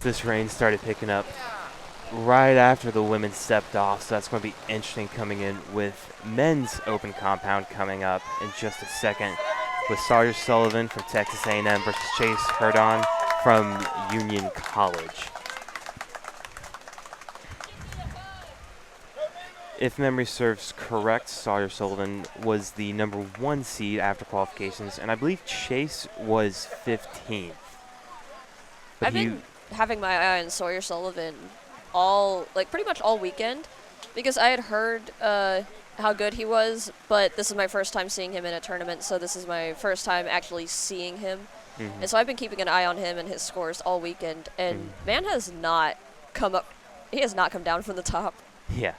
this rain started picking up right after the women stepped off, so that's going to be interesting coming in with men's open compound coming up in just a second with Sawyer Sullivan from Texas A&M versus Chase Herndon from Union College. If memory serves correct, Sawyer Sullivan was the #1 seed after qualifications, and I believe Chase was 15th. But I've been having my eye on Sawyer Sullivan pretty much all weekend, because I had heard how good he was, but this is my first time seeing him in a tournament, so this is my first time actually seeing him. And so I've been keeping an eye on him and his scores all weekend, and man has not come up. He has not come down from the top. Yeah.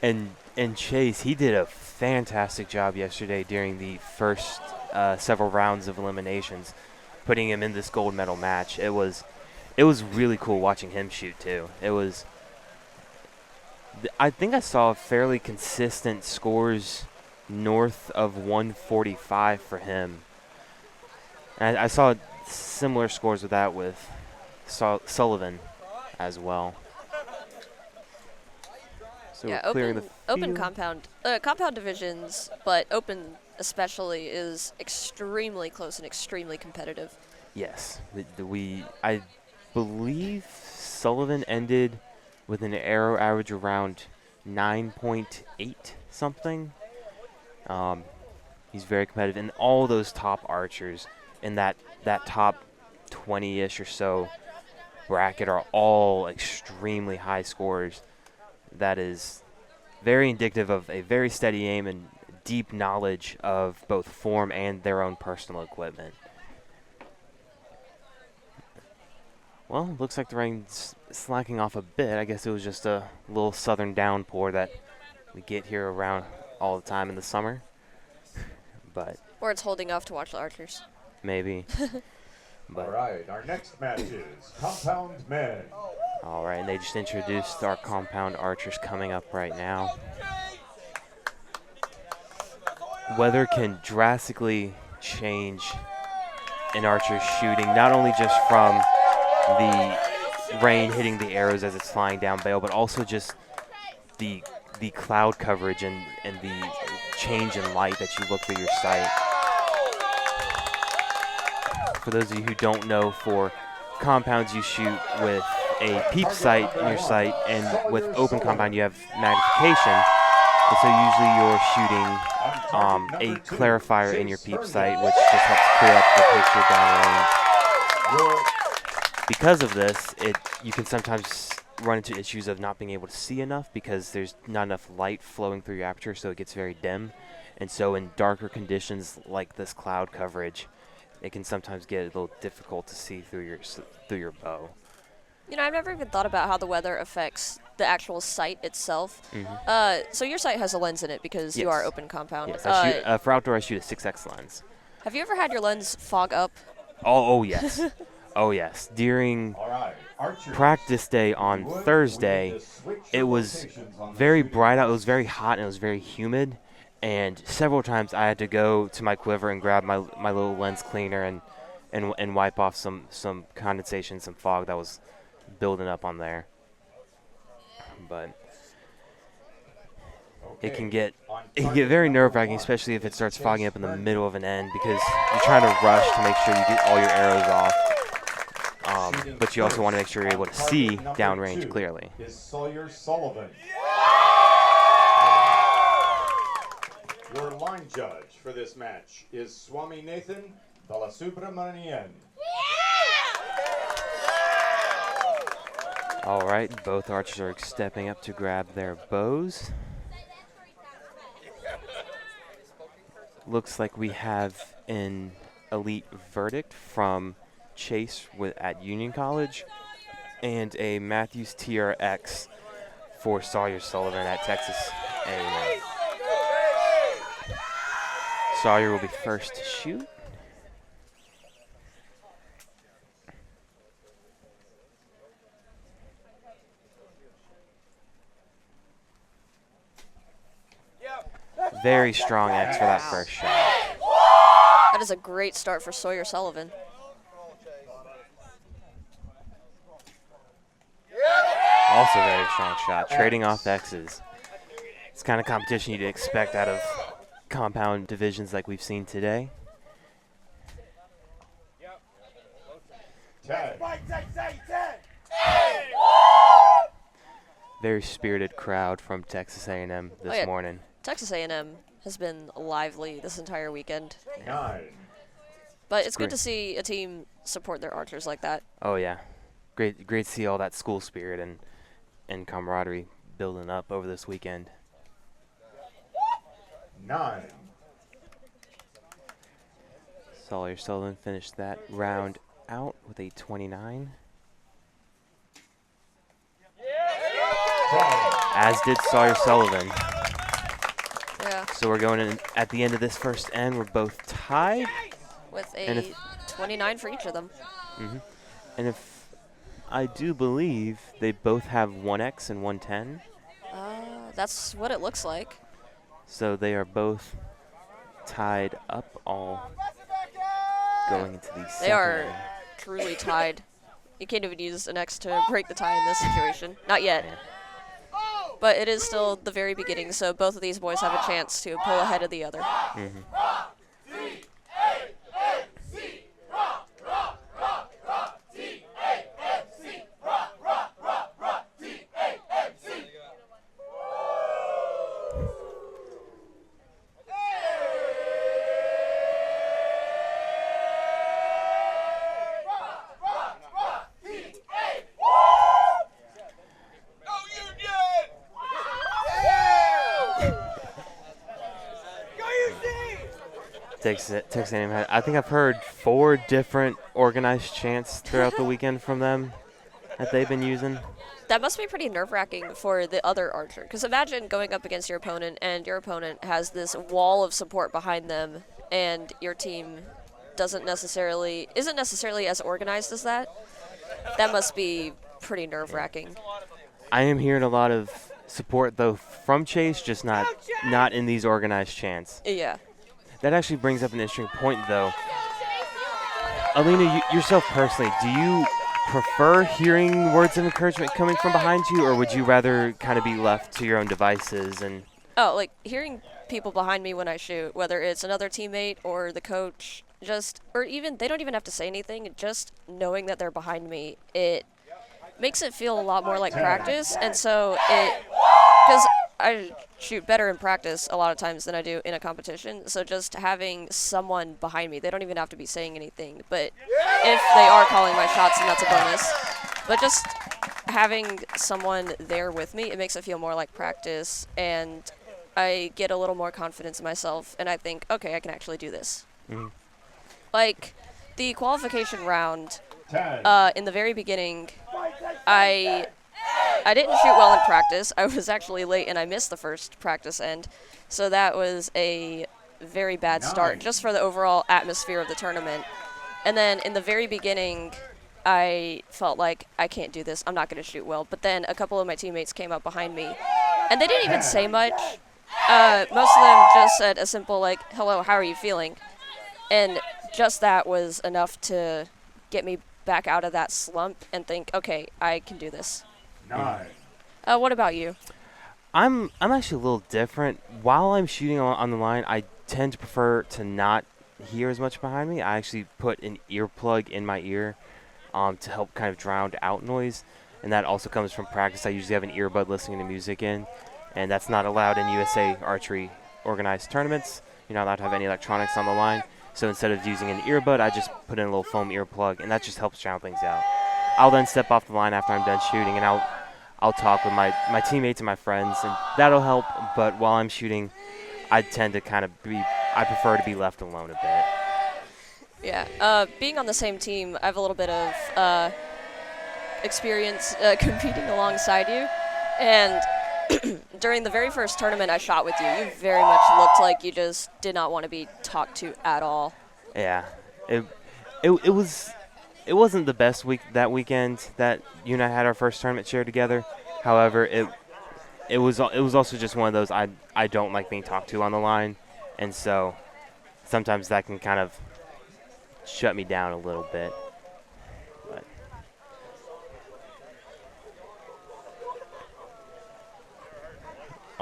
And Chase, he did a fantastic job yesterday during the first several rounds of eliminations, putting him in this gold medal match. It was really cool watching him shoot too. I think I saw fairly consistent scores north of 145 for him. And I saw similar scores with that with Sullivan as well. So yeah, open compound divisions, but open especially is extremely close and extremely competitive. Yes, I believe Sullivan ended with an arrow average around 9.8 something. He's very competitive, and all those top archers in that top 20-ish or so bracket are all extremely high scores. That is very indicative of a very steady aim and deep knowledge of both form and their own personal equipment. Well, looks like the rain's slacking off a bit. I guess it was just a little southern downpour that we get here around all the time in the summer. But or it's holding off to watch the archers. Maybe. All right, our next match is compound men. All right, and they just introduced our compound archers coming up right now. Weather can drastically change an archer's shooting, not only just from the rain hitting the arrows as it's flying down bail, but also just the cloud coverage and the change in light that you look through your sight. For those of you who don't know, for compounds you shoot with a peep sight in your sight, and with open compound you have magnification. And so usually you're shooting a clarifier in your peep sight, which just helps clear up the picture downrange. Because of this, you can sometimes run into issues of not being able to see enough because there's not enough light flowing through your aperture, so it gets very dim. And so in darker conditions like this cloud coverage, it can sometimes get a little difficult to see through your bow. You know, I've never even thought about how the weather affects the actual sight itself. So your sight has a lens in it because you are open compound. Yes, for outdoor I shoot a 6X lens. Have you ever had your lens fog up? Oh yes. Oh yes. During practice day on Thursday, it was very bright out. It was very hot and it was very humid. And several times I had to go to my quiver and grab my little lens cleaner and wipe off some condensation, some fog that was building up on there. But it can get very nerve-wracking, especially if it starts fogging up in the middle of an end, because you're trying to rush to make sure you get all your arrows off. But you also want to make sure you're able to see downrange clearly. Is Sawyer Sullivan. Your line judge for this match is Swami Nathan Balasubramanian. All right, both archers are stepping up to grab their bows. Looks like we have an elite verdict from Chase at Union College and a Matthews TRX for Sawyer Sullivan at Texas A&M. Sawyer will be first to shoot. Very strong X for that first shot. That is a great start for Sawyer Sullivan. Also very strong shot, trading off X's. It's kind of competition you'd expect out of compound divisions like we've seen today. Very spirited crowd from Texas A&M this morning. Texas A&M has been lively this entire weekend. 9. But it's good to see a team support their archers like that. Oh yeah, great to see all that school spirit and camaraderie building up over this weekend. 9. Sawyer Sullivan finished that round out with a 29. As did Sawyer Sullivan. Yeah. So we're going in at the end of this first end. We're both tied. With a 29 for each of them. Mm-hmm. And if I do believe they both have 1X and 110. That's what it looks like. So they are both tied up all going into the second They are end. truly tied. You can't even use an X to break the tie in this situation. Not yet. Yeah. But it is still the very beginning, so both of these boys have a chance to pull ahead of the other. Mm-hmm. Texas A&M had, I think I've heard 4 different organized chants throughout the weekend from them that they've been using. That must be pretty nerve-wracking for the other archer. Because imagine going up against your opponent, and your opponent has this wall of support behind them, and your team isn't necessarily as organized as that. That must be pretty nerve-wracking. I am hearing a lot of support though from Chase, just not in these organized chants. Yeah. That actually brings up an interesting point, though. Alina, yourself personally, do you prefer hearing words of encouragement coming from behind you, or would you rather kind of be left to your own devices? And like hearing people behind me when I shoot, whether it's another teammate or the coach, or even they don't even have to say anything, just knowing that they're behind me, it makes it feel a lot more like practice. And so because I shoot better in practice a lot of times than I do in a competition. So just having someone behind me, they don't even have to be saying anything. But if they are calling my shots, then that's a bonus. But just having someone there with me, it makes it feel more like practice. And I get a little more confidence in myself. And I think, okay, I can actually do this. mm-hmm. Like the qualification round, 10. in the very beginning, I didn't shoot well in practice. I was actually late, and I missed the first practice end. So that was a very bad start, just for the overall atmosphere of the tournament. And then in the very beginning, I felt like, I can't do this. I'm not going to shoot well. But then a couple of my teammates came up behind me, and they didn't even say much. Most of them just said a simple, like, hello, how are you feeling? And just that was enough to get me back out of that slump and think, okay, I can do this. 9. What about you? I'm actually a little different. While I'm shooting on the line, I tend to prefer to not hear as much behind me. I actually put an earplug in my ear to help kind of drown out noise, and that also comes from practice. I usually have an earbud listening to music in, and that's not allowed in USA archery organized tournaments. You're not allowed to have any electronics on the line. So instead of using an earbud, I just put in a little foam earplug, and that just helps drown things out. I'll then step off the line after I'm done shooting, and I'll talk with my teammates and my friends, and that'll help. But while I'm shooting, I tend to I prefer to be left alone a bit. Yeah, being on the same team, I have a little bit of experience competing alongside you, and during the very first tournament I shot with you, you very much looked like you just did not want to be talked to at all. Yeah, it wasn't the best week that weekend that you and I had our first tournament shared together. However, it was also just one of those I don't like being talked to on the line, and so sometimes that can kind of shut me down a little bit. But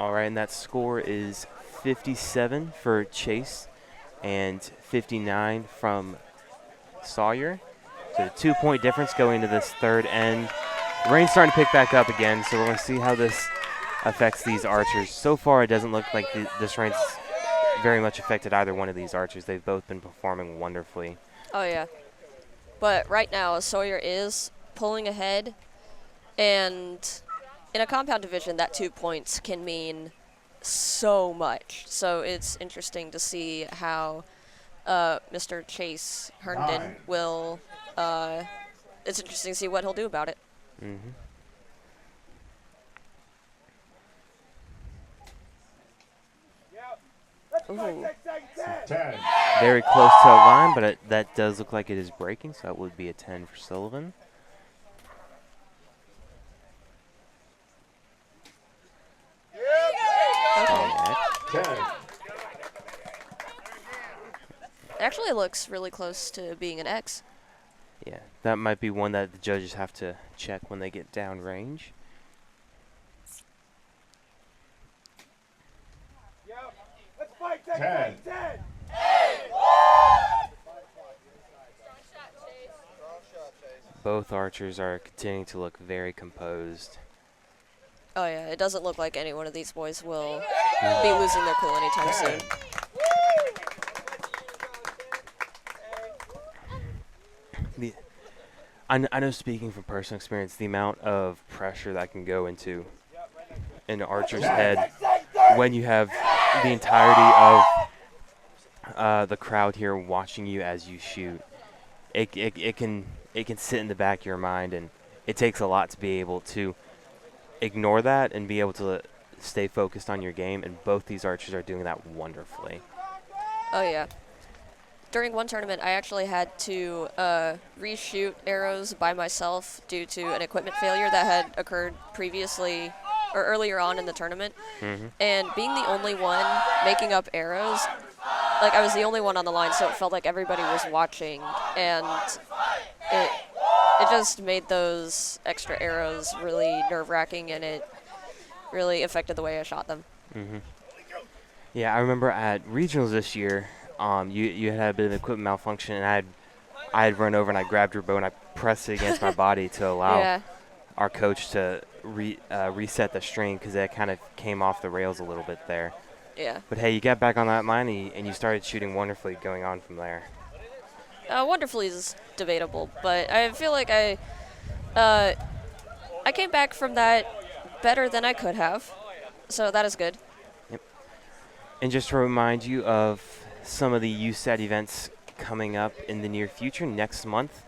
All right, and that score is 57 for Chase and 59 from Sawyer. So a 2-point difference going into this third end. The rain's starting to pick back up again, so we're going to see how this affects these archers. So far, it doesn't look like this rain's very much affected either one of these archers. They've both been performing wonderfully. Oh, yeah. But right now, Sawyer is pulling ahead, and in a compound division, that 2 points can mean so much. So it's interesting to see how Mr. Chase Herndon will. It's interesting to see what he'll do about it. Mm-hmm. Ooh. 10. Very close to a line, but that does look like it is breaking, so that would be a 10 for Sullivan. Okay. 10. Actually, it looks really close to being an X. Yeah, that might be one that the judges have to check when they get down range. Let's fight. 10. Both archers are continuing to look very composed. Oh, yeah. It doesn't look like any one of these boys will be losing their cool anytime soon. I know, speaking from personal experience, the amount of pressure that can go into an archer's head when you have the entirety of the crowd here watching you as you shoot. It can sit in the back of your mind, and it takes a lot to be able to ignore that and be able to stay focused on your game, and both these archers are doing that wonderfully. Oh, yeah. During one tournament, I actually had to reshoot arrows by myself due to an equipment failure that had occurred previously or earlier on in the tournament. Mm-hmm. And being the only one making up arrows, like I was the only one on the line, so it felt like everybody was watching, and it just made those extra arrows really nerve-wracking, and it really affected the way I shot them. Mm-hmm. Yeah, I remember at regionals this year, you had a bit of equipment malfunction, and I had run over and I grabbed your bow and I pressed it against my body to allow our coach to reset the string, because it kind of came off the rails a little bit there. Yeah. But hey, you got back on that line and you started shooting wonderfully going on from there. Wonderfully is debatable, but I feel like I came back from that better than I could have, so that is good. Yep. And just to remind you of some of the USAT events coming up in the near future, next month,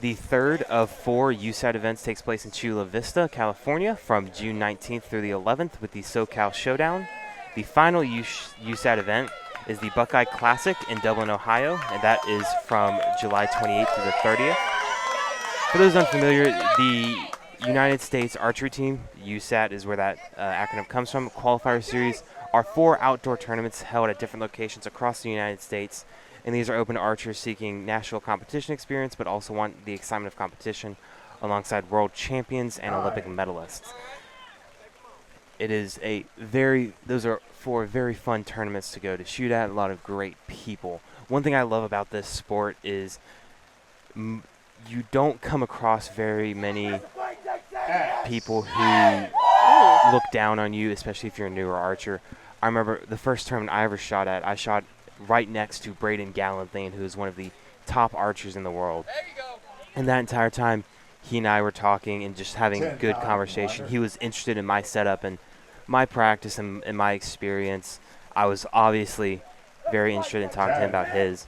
the third of 4 USAT events takes place in Chula Vista, California, from June 19th through the 11th with the SoCal Showdown. The final USAT event is the Buckeye Classic in Dublin, Ohio, and that is from July 28th to the 30th. For those unfamiliar, the United States Archery Team, USAT is where that acronym comes from, qualifier series are 4 outdoor tournaments held at different locations across the United States, and these are open to archers seeking national competition experience but also want the excitement of competition alongside world champions and Olympic medalists. It is those are 4 very fun tournaments to go to shoot at, a lot of great people. One thing I love about this sport is you don't come across very many people who look down on you, especially if you're a newer archer. I remember the first tournament I ever shot at, I shot right next to Braden Gallanthine, who is one of the top archers in the world. And that entire time, he and I were talking and just having a good conversation. He was interested in my setup and my practice and my experience. I was obviously very interested in talking to him about his.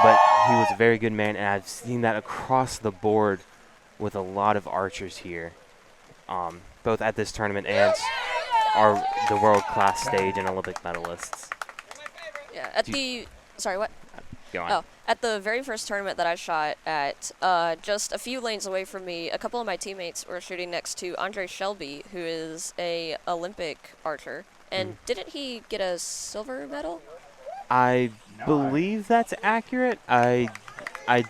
But he was a very good man, and I've seen that across the board with a lot of archers here, both at this tournament and the world-class stage and Olympic medalists. Yeah, sorry, what? Go on. Oh, at the very first tournament that I shot at, just a few lanes away from me, a couple of my teammates were shooting next to Andre Shelby, who is a Olympic archer. And didn't he get a silver medal? I believe that's accurate. I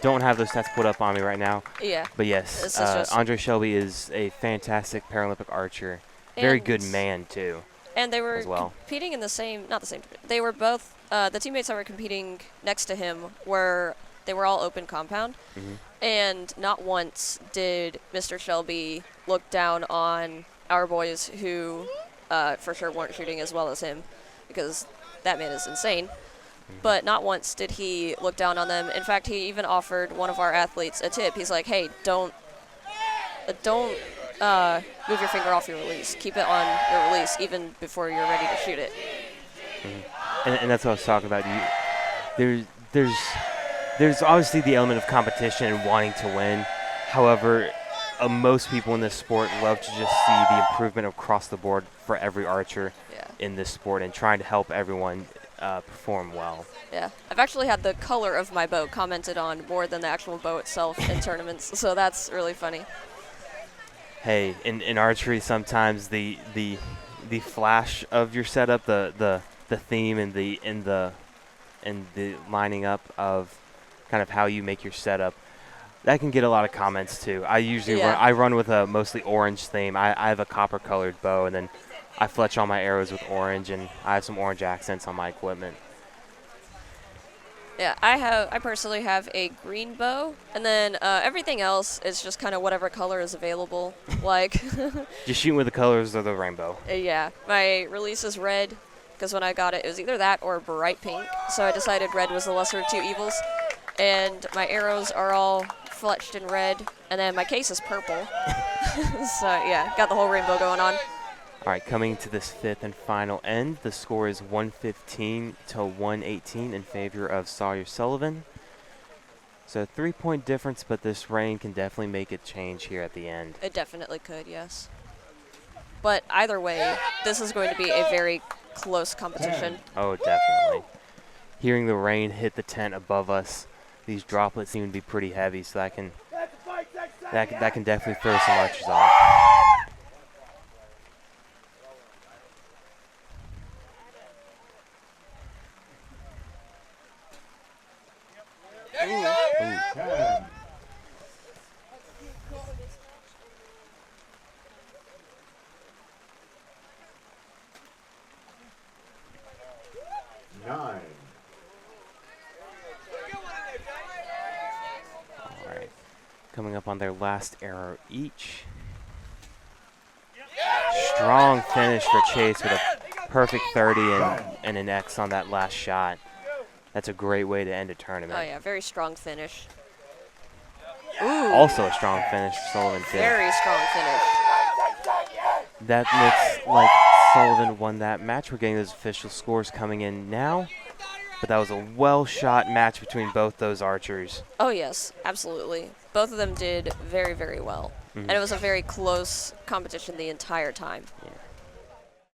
don't have those stats put up on me right now. Yeah. But yes, Andre Shelby is a fantastic Paralympic archer Very good And- man, too. And they were as well. competing in the same, not the same, they were both, the teammates that were competing next to him they were all open compound. Mhm. And not once did Mr. Shelby look down on our boys who for sure weren't shooting as well as him, because that man is insane. But not once did he look down on them. In fact, he even offered one of our athletes a tip. He's like, hey, don't move your finger off your release. Keep it on your release even before you're ready to shoot it. And that's what I was talking about. There's obviously the element of competition and wanting to win. However, most people in this sport love to just see the improvement across the board for every archer in this sport and trying to help everyone perform well. Yeah. I've actually had the color of my bow commented on more than the actual bow itself in tournaments, so that's really funny. Hey, in archery, sometimes the flash of your setup, the theme and the lining up of kind of how you make your setup, that can get a lot of comments too. I usually run with a mostly orange theme. I have a copper colored bow, and then I fletch all my arrows with orange, and I have some orange accents on my equipment. Yeah, I personally have a green bow, and then everything else is just kind of whatever color is available. Like, Just shooting with the colors of the rainbow. yeah, my release is red, because when I got it, it was either that or bright pink. So I decided red was the lesser of two evils, and my arrows are all fletched in red, and then my case is purple. So yeah, got the whole rainbow going on. All right, coming to this fifth and final end, the score is 115 to 118 in favor of Sawyer Sullivan. So a 3-point difference, but this rain can definitely make it change here at the end. It definitely could, yes. But either way, this is going to be a very close competition. Oh, definitely. Hearing the rain hit the tent above us, these droplets seem to be pretty heavy, so that can definitely throw some archers off. Ten. 9. All right. Coming up on their last arrow each. Strong finish for Chase with a perfect 30 and an X on that last shot. That's a great way to end a tournament. Oh yeah, very strong finish. Also a strong finish for Sullivan, too. Very strong finish. That looks like Sullivan won that match. We're getting those official scores coming in now. But that was a well-shot match between both those archers. Oh yes, absolutely. Both of them did very, very well. And it was a very close competition the entire time. Yeah.